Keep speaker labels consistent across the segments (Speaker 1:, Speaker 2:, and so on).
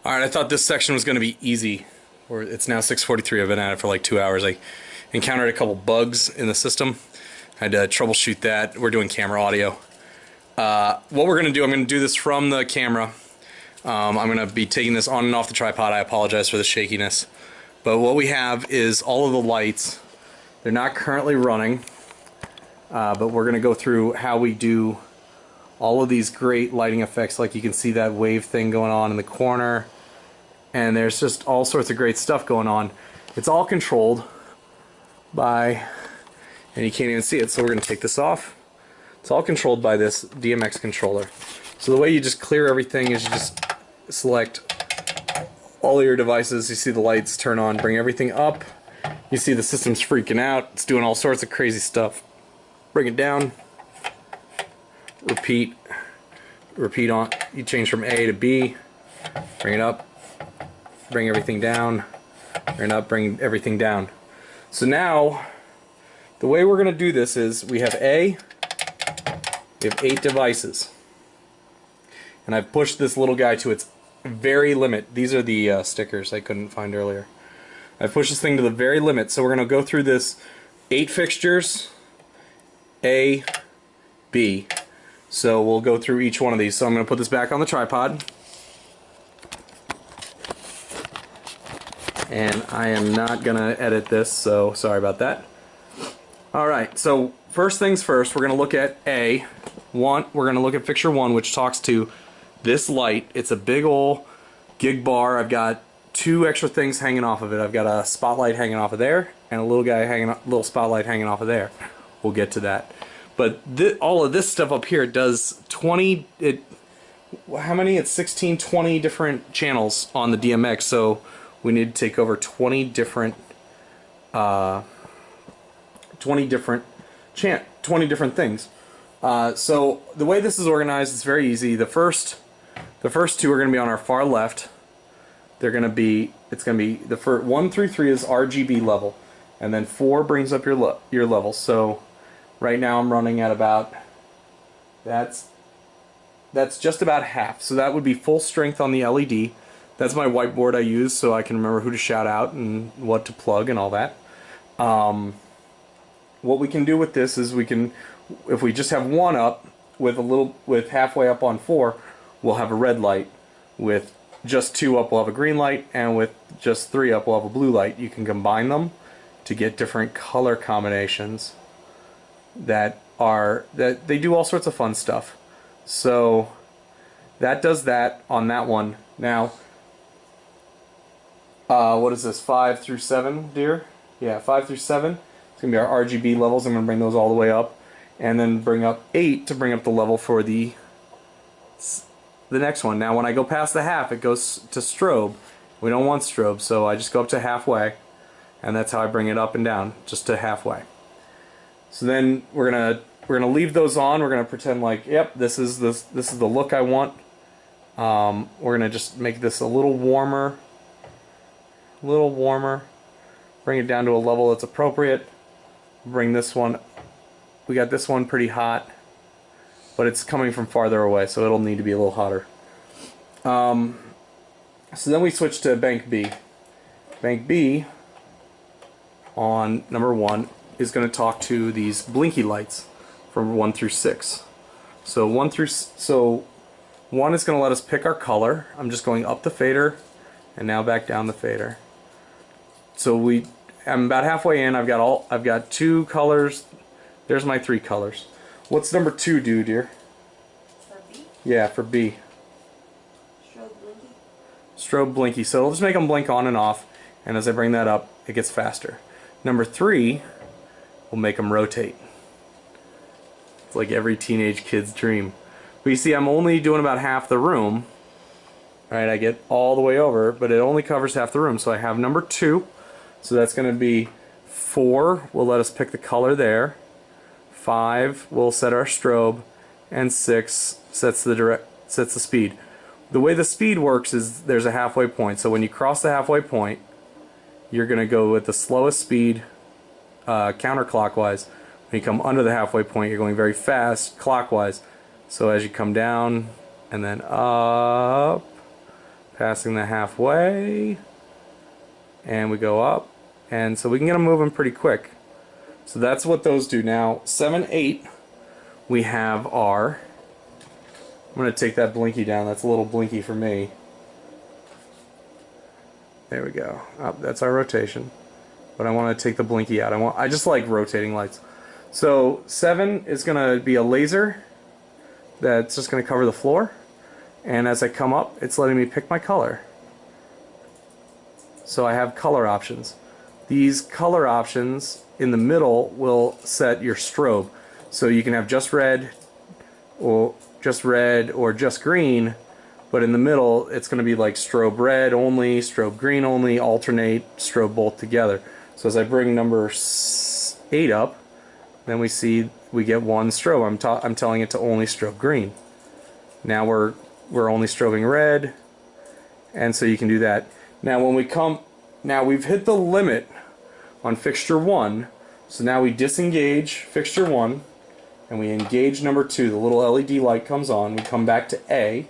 Speaker 1: Alright, I thought this section was going to be easy. It's now 6:43. I've been at it for like 2 hours. I encountered a couple bugs in the system. I had to troubleshoot that. We're doing camera audio. What we're going to do, I'm going to do this from the camera. I'm going to be taking this on and off the tripod. I apologize for the shakiness. But what we have is all of the lights. They're not currently running, but we're going to go through how we do all of these great lighting effects. Like you can see that wave thing going on in the corner. And there's just all sorts of great stuff going on. It's all controlled by, and you can't even see it, so we're going to take this off. It's all controlled by this DMX controller. So the way you just clear everything is you just select all your devices. You see the lights turn on, bring everything up. You see the system's freaking out. It's doing all sorts of crazy stuff. Bring it down. Repeat on. You change from A to B. Bring it up. Bring everything down. Bring it up. Bring everything down. So now, the way we're going to do this is we have A. We have 8 devices. And I've pushed this little guy to its very limit. These are the stickers I couldn't find earlier. I've pushed this thing to the very limit. So we're going to go through this 8 fixtures. A, B. So we'll go through each one of these. So I'm going to put this back on the tripod. And I am not going to edit this, so sorry about that. Alright, so first things first, we're going to look at A1. We're going to look at fixture 1, which talks to this light. It's a big ol' gig bar. I've got 2 extra things hanging off of it. I've got a spotlight hanging off of there, and a little spotlight hanging off of there. We'll get to that. But all of this stuff up here does 20, how many? It's 16, 20 different channels on the DMX, so we need to take over 20 different things. So the way this is organized is very easy. The first 2 are going to be on our far left. They're going to be, it's going to be the first 1 through 3 is RGB level, and then 4 brings up your level. So right now I'm running at about, that's just about half. So that would be full strength on the LED. That's my whiteboard I use so I can remember who to shout out and what to plug and all that. What we can do with this is we can, if we just have 1 up with halfway up on 4, we'll have a red light. With just 2 up, we'll have a green light, and with just 3 up, we'll have a blue light. You can combine them to get different color combinations that they do all sorts of fun stuff. So that does that on that one. Now, what is this, 5 through 7, dear? Yeah, 5 through 7. It's going to be our RGB levels. I'm going to bring those all the way up. And then bring up 8 to bring up the level for the next one. Now when I go past the half, it goes to strobe. We don't want strobe, so I just go up to halfway. And that's how I bring it up and down, just to halfway. So then we're gonna leave those on. We're gonna pretend like, yep, this is the look I want. We're gonna just make this a little warmer. Bring it down to a level that's appropriate. Bring this one, we got this one pretty hot, but it's coming from farther away, so it'll need to be a little hotter. So then we switch to bank B. Bank B on number 1 is going to talk to these blinky lights from 1 through 6. So 1 is going to let us pick our color. I'm just going up the fader and now back down the fader. So I'm about halfway in. I've got 2 colors. There's my 3 colors. What's number 2 do, dear?
Speaker 2: For B?
Speaker 1: Yeah, for B.
Speaker 2: Strobe blinky?
Speaker 1: Strobe blinky. So we'll just make them blink on and off, and as I bring that up, it gets faster. Number 3, we'll make them rotate. It's like every teenage kid's dream. But you see, I'm only doing about half the room. Alright, I get all the way over, but it only covers half the room. So I have number 2. So that's going to be 4 will let us pick the color there. 5 will set our strobe, and 6 sets the speed. The way the speed works is there's a halfway point. So when you cross the halfway point, you're going to go with the slowest speed counterclockwise. When you come under the halfway point, you're going very fast clockwise. So as you come down and then up, passing the halfway, and we go up, and so we can get them moving pretty quick. So that's what those do. Now 7, 8, we have our, I'm going to take that blinky down. That's a little blinky for me. There we go. That's our rotation. But I want to take the blinky out. I just like rotating lights. So 7 is going to be a laser that's just going to cover the floor. And as I come up, it's letting me pick my color. So I have color options. These color options in the middle will set your strobe. So you can have just red or just green, but in the middle it's going to be like strobe red only, strobe green only, alternate, strobe both together. So as I bring number 8 up, then we see we get one strobe. I'm telling it to only strobe green. Now we're only strobing red, and so you can do that. Now when we come, now we've hit the limit on fixture 1, so now we disengage fixture 1 and we engage number 2. The little LED light comes on. We come back to A,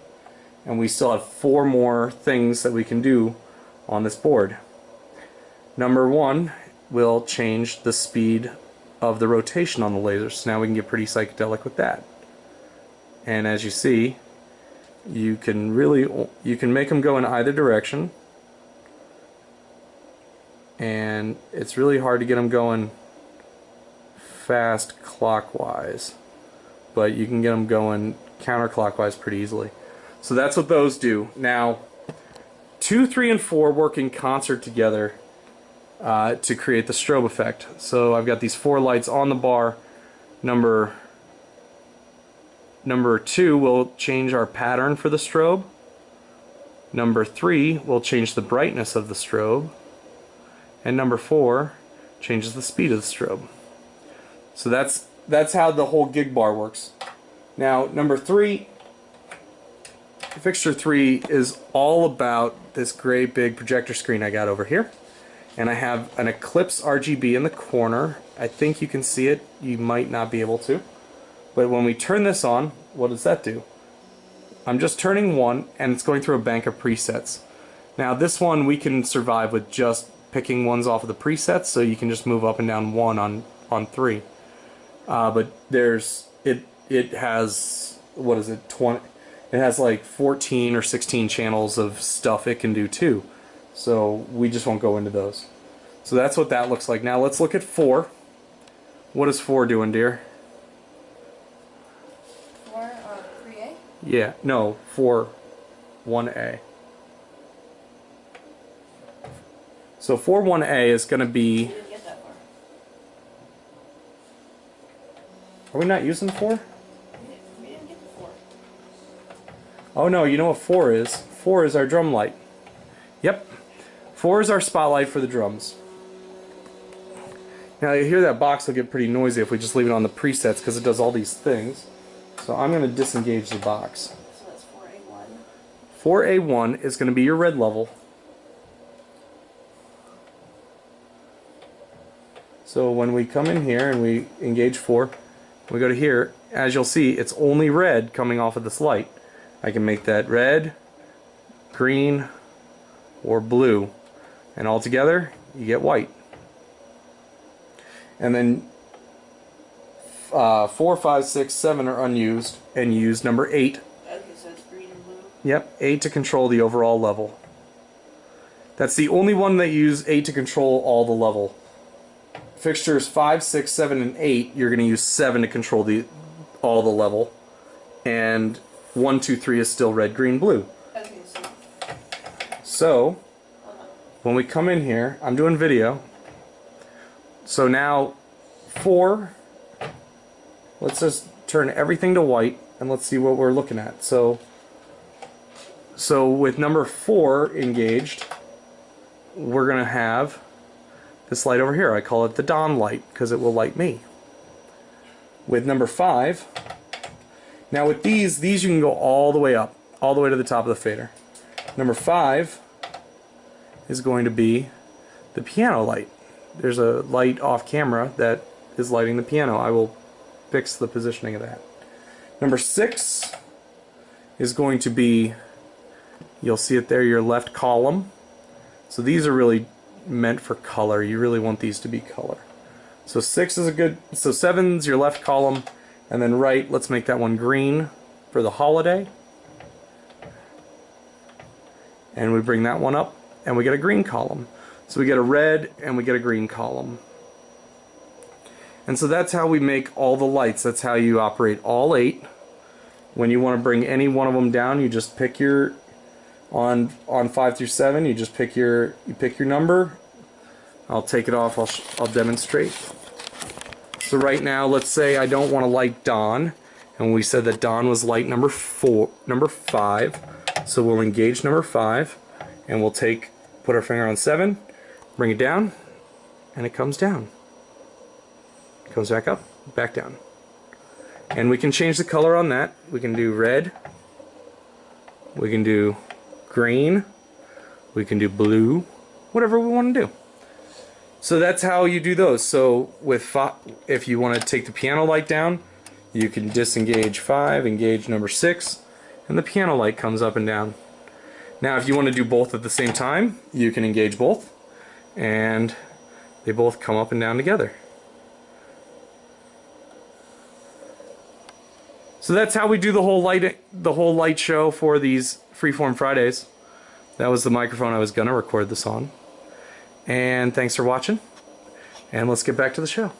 Speaker 1: and we still have 4 more things that we can do on this board. Number 1 will change the speed of the rotation on the laser, so now we can get pretty psychedelic with that. And as you see, you can make them go in either direction, and it's really hard to get them going fast clockwise, but you can get them going counterclockwise pretty easily. So that's what those do. Now 2, 3, and 4 work in concert together to create the strobe effect. So I've got these 4 lights on the bar. Number 2 will change our pattern for the strobe. Number 3 will change the brightness of the strobe. And number 4 changes the speed of the strobe. So that's how the whole gig bar works. Now number 3, fixture 3 is all about this great big projector screen I got over here. And I have an Eclipse RGB in the corner. I think you can see it. You might not be able to. But when we turn this on, what does that do? I'm just turning 1, and it's going through a bank of presets. Now this one we can survive with just picking ones off of the presets, so you can just move up and down 1 on 3. But it has, what is it, 20? It has like 14 or 16 channels of stuff it can do too. So we just won't go into those. So that's what that looks like. Now let's look at 4. What is 4 doing, dear?
Speaker 2: 4 pre-A?
Speaker 1: Yeah, no, 4, 1A. So 4, 1A is going to be...
Speaker 2: We didn't get that far.
Speaker 1: Are we not using 4?
Speaker 2: We didn't get the 4.
Speaker 1: Oh no, you know what 4 is? 4 is our drum light. Yep. 4 is our spotlight for the drums. Now you hear that box will get pretty noisy if we just leave it on the presets because it does all these things. So I'm going to disengage the box.
Speaker 2: So that's 4A1.
Speaker 1: 4A1 is going to be your red level. So when we come in here and we engage 4, we go to here, as you'll see, it's only red coming off of this light. I can make that red, green, or blue, and all together you get white. And then 4, 5, 6, 7 are unused, and you use number 8.
Speaker 2: Okay, so it's green and blue.
Speaker 1: Yep, 8 to control the overall level. That's the only one that you use 8 to control all the level. Fixtures 5, 6, 7, and 8, you're going to use 7 to control all the level. And 1, 2, 3 is still red, green, blue.
Speaker 2: Okay,
Speaker 1: So, when we come in here, I'm doing video. So now 4, let's just turn everything to white and let's see what we're looking at. So with number 4 engaged, we're going to have this light over here. I call it the dawn light because it will light me. With number 5, now with these you can go all the way up, all the way to the top of the fader. Number 5 is going to be the piano light. There's a light off camera that is lighting the piano. I will fix the positioning of that. Number 6 is going to be You'll see it there, your left column. So these are really meant for color. You really want these to be color. So 6 is a good, so 7's your left column, and then right, let's make that one green for the holiday. And we bring that one up, and we get a green column. So we get a red, and we get a green column. And so that's how we make all the lights. That's how you operate all 8. When you want to bring any one of them down, you just pick your, on 5 through 7, you just pick your number. I'll take it off, I'll demonstrate. So right now, let's say I don't want to light dawn, and we said that dawn was light number 5. So we'll engage number 5, and we'll put our finger on 7, bring it down, and it comes down. It comes back up, back down. And we can change the color on that. We can do red, we can do green, we can do blue, whatever we want to do. So that's how you do those. So with if you want to take the piano light down, you can disengage 5, engage number 6, and the piano light comes up and down. Now if you want to do both at the same time, you can engage both, and they both come up and down together. So that's how we do the whole light show for these Freeform Fridays. That was the microphone I was gonna record this on. And thanks for watching, and let's get back to the show.